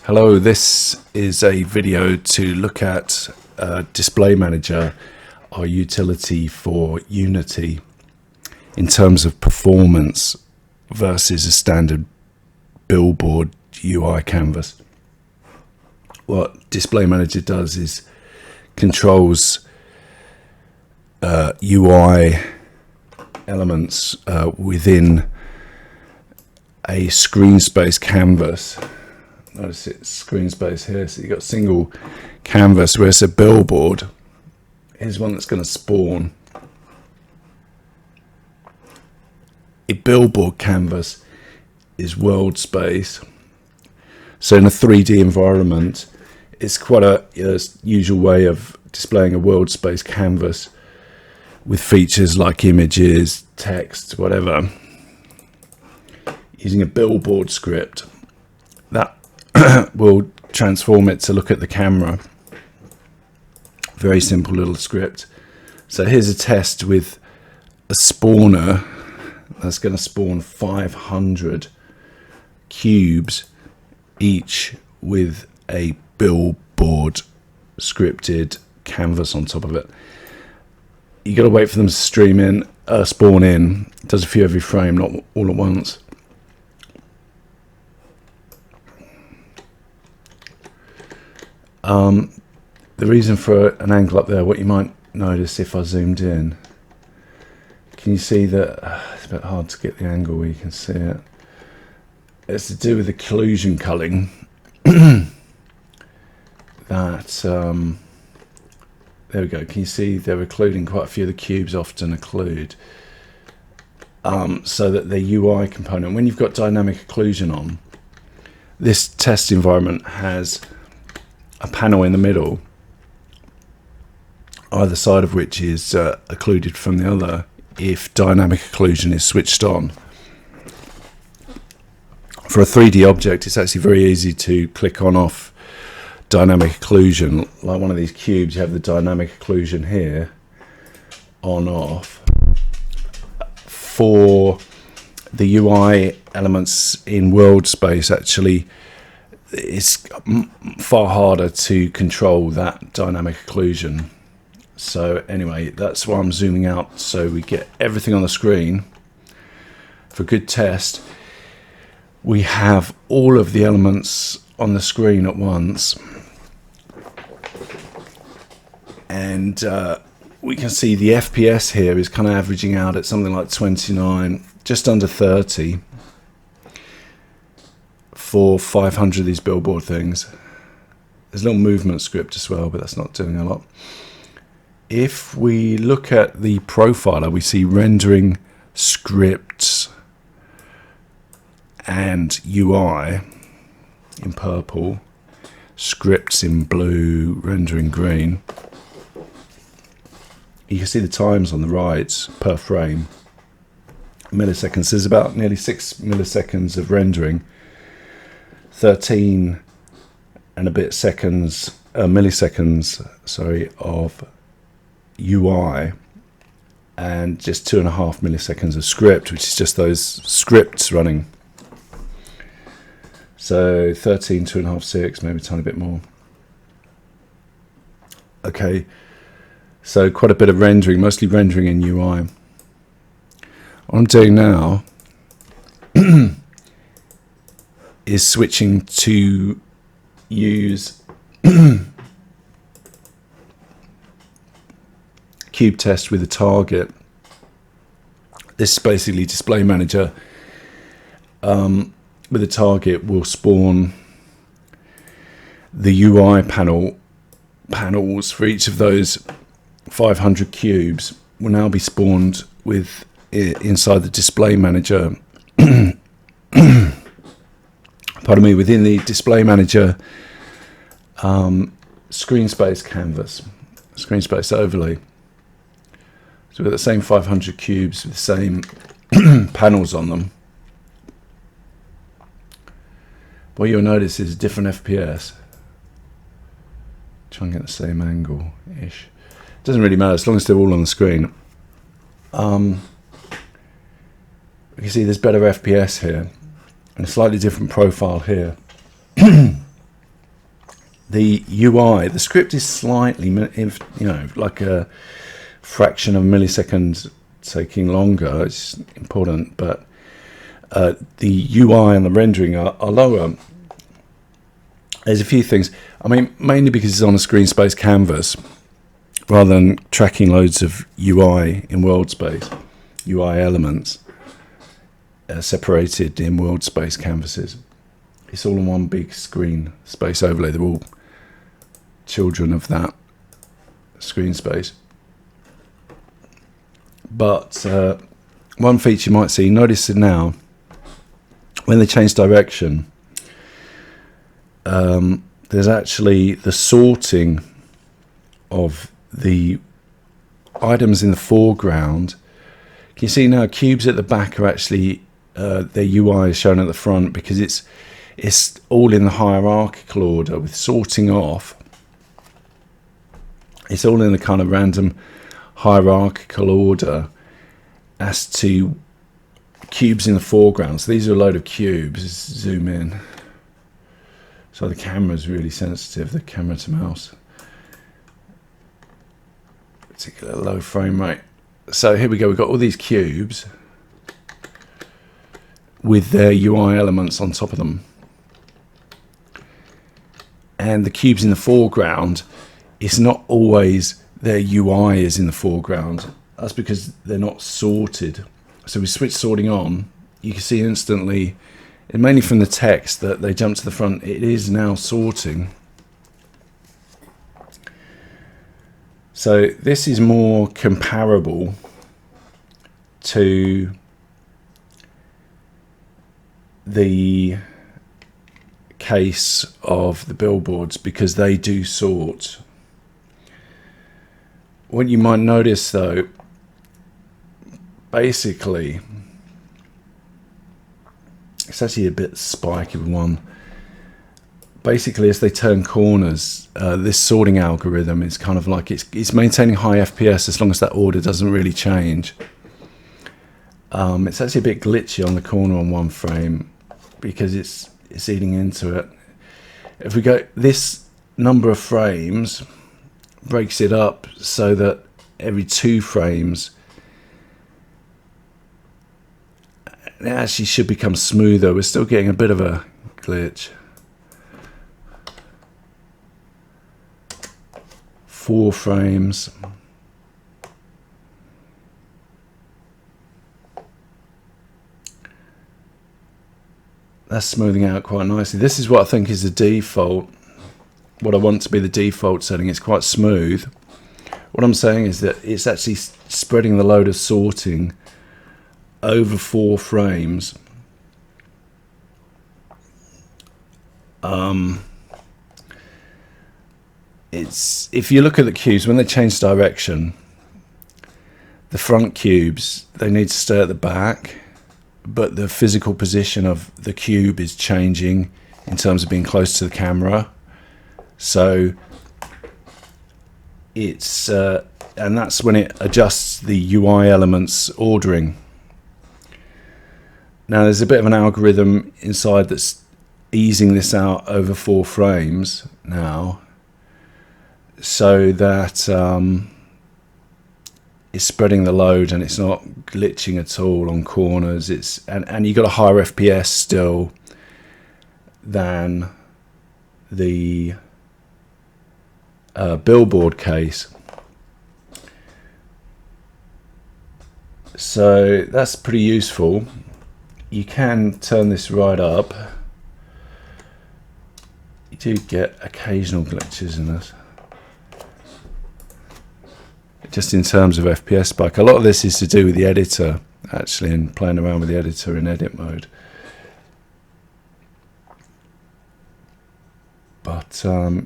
Hello, this is a video to look at Display Manager, our utility for Unity, in terms of performance versus a standard billboard UI canvas. What Display Manager does is controls UI elements within a screen space canvas. Notice it's screen space here, so you've got single canvas, whereas a billboard is one that's going to spawn. A billboard canvas is world space, so in a 3D environment it's quite a usual way of displaying a world space canvas with features like images, text, whatever, using a billboard script that will transform it to look at the camera. Very simple little script. So here's a test with a spawner that's going to spawn 500 cubes, each with a billboard scripted canvas on top of it. You got to wait for them to spawn in. It does a few every frame, not all at once. The reason for an angle up there, what you might notice if I zoomed in, can you see that it's a bit hard to get the angle where you can see it. It's to do with the occlusion culling. There we go. Can you see they're occluding quite a few of the cubes, often occlude, so that the UI component, when you've got dynamic occlusion on, this test environment has a panel in the middle, either side of which is occluded from the other if dynamic occlusion is switched on. For a 3D object, it's actually very easy to click on off dynamic occlusion. Like one of these cubes, you have the dynamic occlusion here, on off. For the UI elements in world space, actually it's far harder to control that dynamic occlusion. So anyway, that's why I'm zooming out, so we get everything on the screen. For a good test, we have all of the elements on the screen at once, and we can see the FPS here is kind of averaging out at something like 29, just under 30 for 500 of these billboard things. There's a little movement script as well, but that's not doing a lot. If we look at the profiler, we see rendering, scripts, and UI in purple, scripts in blue, rendering green. You can see the times on the right per frame, milliseconds. There's about nearly 6 milliseconds of rendering, 13 and a bit milliseconds of UI, and just 2.5 milliseconds of script, which is just those scripts running. So 13, 2.5, 6, maybe a tiny bit more. Okay, so quite a bit of rendering, mostly rendering in UI. What I'm doing now is switching to use cube test with a target. This is basically Display Manager with a target will spawn the UI panels for each of those 500 cubes will now be spawned with inside the Display Manager. Pardon me, within the Display Manager screen space canvas, screen space overlay. So we've got the same 500 cubes with the same panels on them. What you'll notice is a different FPS. Try and get the same angle-ish. It doesn't really matter as long as they're all on the screen. You can see there's better FPS here and a slightly different profile here. the UI, the script is slightly, like a fraction of a millisecond taking longer. It's important, but the UI and the rendering are lower. There's a few things. I mean, mainly because it's on a screen space canvas rather than tracking loads of UI in world space, UI elements separated in world space canvases. It's all in one big screen space overlay. They're all children of that screen space. But one feature you might see, notice it now, when they change direction, there's actually the sorting of the items in the foreground. Can you see now cubes at the back are actually, their UI is shown at the front because it's all in the hierarchical order with sorting off. It's all in the kind of random hierarchical order as to cubes in the foreground. So these are a load of cubes. Let's zoom in. So the camera is really sensitive, the camera to mouse. Particular low frame rate. So here we go, we've got all these cubes with their UI elements on top of them. And the cubes in the foreground, it's not always their UI is in the foreground. That's because they're not sorted. So we switch sorting on, you can see instantly, and mainly from the text, that they jump to the front. It is now sorting. So this is more comparable to the case of the billboards because they do sort. What you might notice though, basically, it's actually a bit spiky with one. Basically, as they turn corners, this sorting algorithm is kind of like it's maintaining high FPS as long as that order doesn't really change. It's actually a bit glitchy on the corner on one frame because it's eating into it. If we go, this number of frames breaks it up so that every 2 frames it actually should become smoother. We're still getting a bit of a glitch. 4 frames. That's smoothing out quite nicely. This is what I think is the default. What I want to be the default setting. It's quite smooth. What I'm saying is that it's actually spreading the load of sorting over 4 frames. It's, if you look at the cubes, when they change direction, the front cubes, they need to stay at the back, but the physical position of the cube is changing in terms of being close to the camera. So it's and that's when it adjusts the UI elements ordering. Now there's a bit of an algorithm inside that's easing this out over 4 frames now, so that it's spreading the load and it's not glitching at all on corners. It's and you got a higher FPS still than the billboard case. So that's pretty useful. You can turn this right up. You do get occasional glitches in this, just in terms of FPS spike. A lot of this is to do with the editor, actually, and playing around with the editor in edit mode. But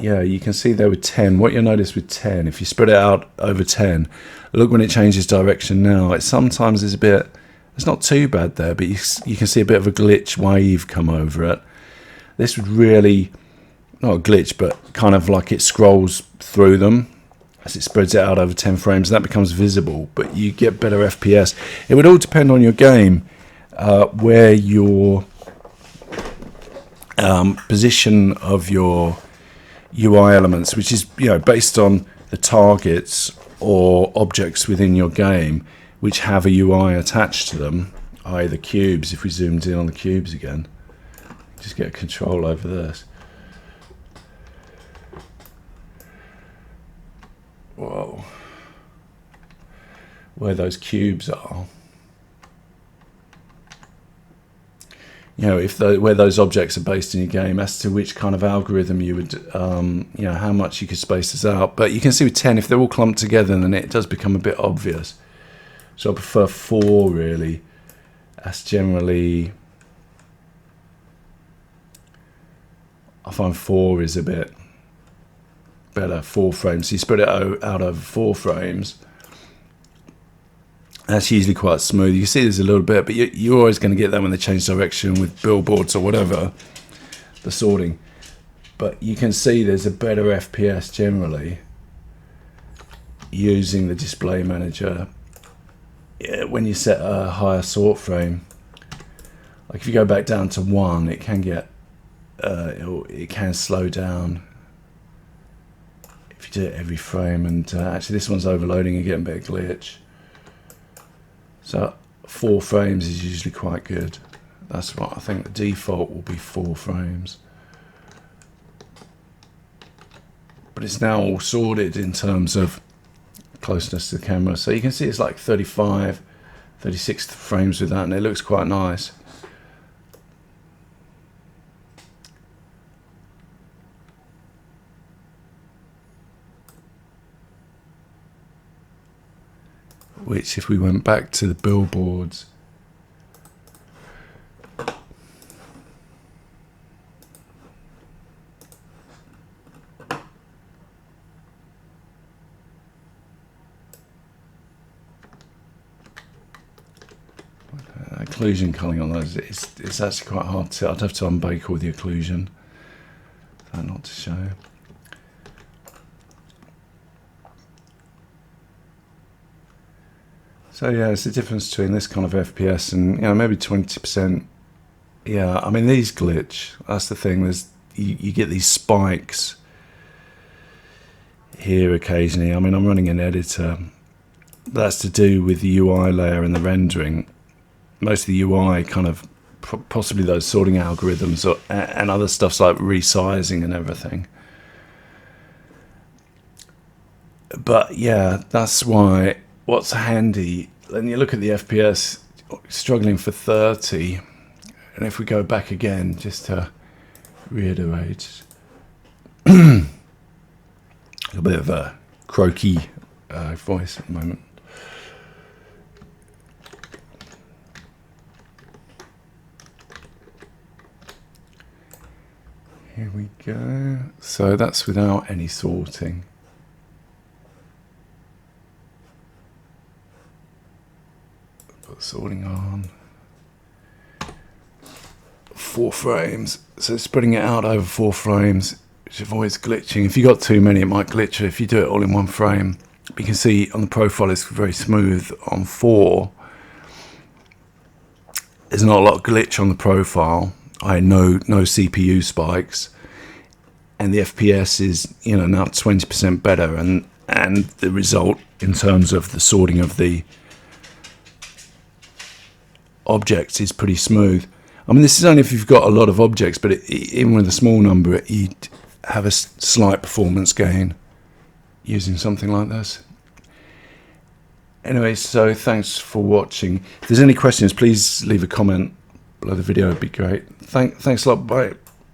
yeah, you can see there with 10. What you'll notice with 10, if you spread it out over 10, look when it changes direction now. It sometimes is a bit, it's not too bad there, but you can see a bit of a glitch wave come over it. This would really, not a glitch, but kind of like it scrolls through them as it spreads it out over 10 frames, and that becomes visible, but you get better FPS. It would all depend on your game, where your position of your UI elements, which is, you know, based on the targets or objects within your game which have a UI attached to them, i.e. the cubes. If we zoomed in on the cubes again, just get control over this. Whoa. Where those cubes are. You know, if where those objects are based in your game, as to which kind of algorithm you would, you know, how much you could space this out. But you can see with 10, if they're all clumped together, then it does become a bit obvious. So I prefer 4, really. That's generally, I find 4 is a bit better, 4 frames. So you spread it out over 4 frames. That's usually quite smooth. You can see there's a little bit, but you're always going to get that when they change direction with billboards or whatever, the sorting. But you can see there's a better FPS generally using the display manager when you set a higher sort frame. Like if you go back down to 1, it can get, it can slow down if you do it every frame. And actually this one's overloading and getting a bit of glitch. So 4 frames is usually quite good. That's what I think the default will be, 4 frames. But it's now all sorted in terms of closeness to the camera. So you can see it's like 35, 36 frames with that, and it looks quite nice. Which, if we went back to the billboards, occlusion culling on those, it's actually quite hard to, I'd have to unbake all the occlusion, that not to show. So yeah, it's the difference between this kind of FPS and, you know, maybe 20%. Yeah, I mean, these glitch. That's the thing. There's you get these spikes here occasionally. I mean, I'm running an editor. That's to do with the UI layer and the rendering. Most of the UI kind of possibly those sorting algorithms and other stuffs like resizing and everything. But yeah, that's why. What's handy, then you look at the FPS, struggling for 30, and if we go back again, just to reiterate, a bit of a croaky voice at the moment. Here we go. So that's without any sorting. Put sorting on. 4 frames. So spreading it out over 4 frames, which avoids glitching. If you got too many, it might glitch if you do it all in 1 frame. But you can see on the profile it's very smooth. On 4, there's not a lot of glitch on the profile. I had no CPU spikes, and the FPS is, you know, now 20% better, and the result in terms of the sorting of the objects is pretty smooth. I mean, this is only if you've got a lot of objects, but even with a small number, you'd have a slight performance gain using something like this. Anyway, so thanks for watching. If there's any questions, please leave a comment below the video. It'd be great. Thanks a lot. Bye.